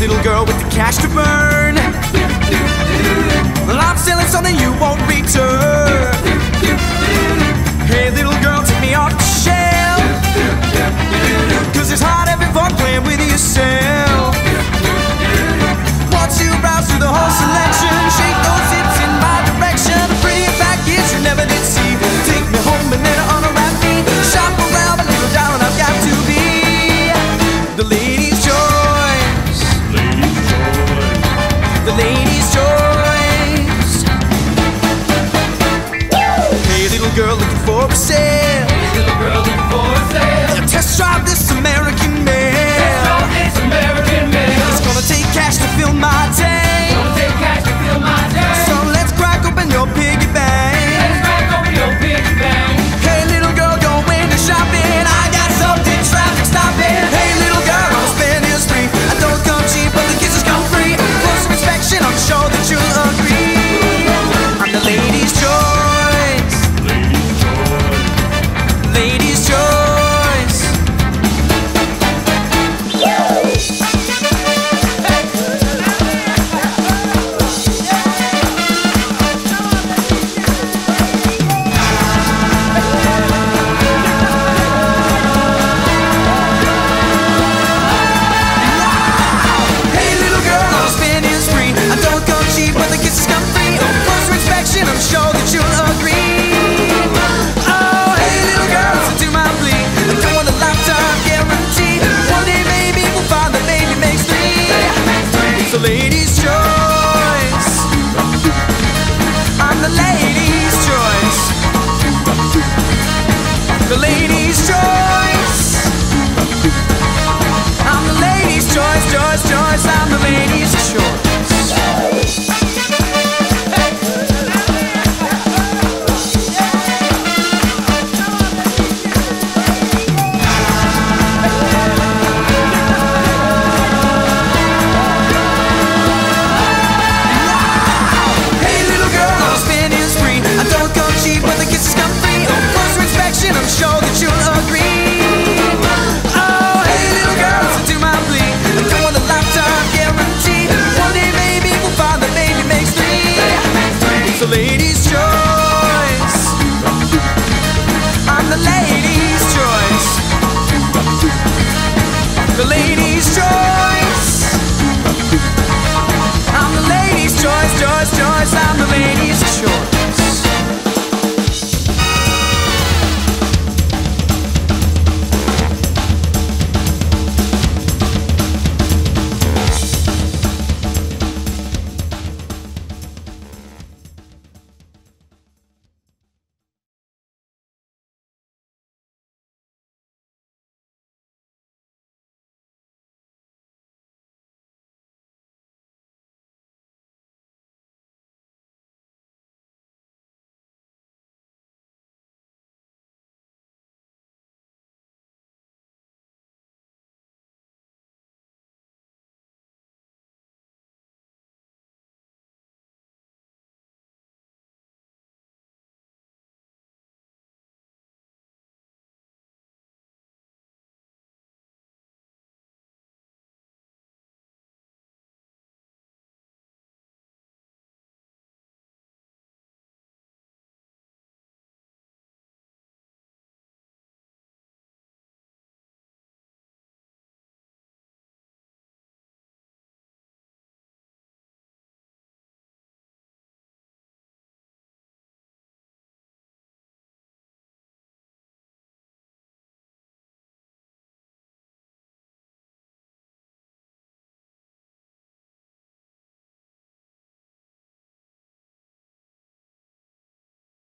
little girl with the cash to burn, well, I'm selling something you won't return. Hey little girl, take me off the shelf, 'cause it's hard having fun playing with yourself. Once you browse through the whole selection, shake those hips in my direction. A free package you never did see. Take me home and then unwrap me. Shop around, but little darling, I've got to be the lady's choice. Lady's choice. The lady's choice. Hey little girl looking for a sale. Hey little girl looking for a sale. Test drive this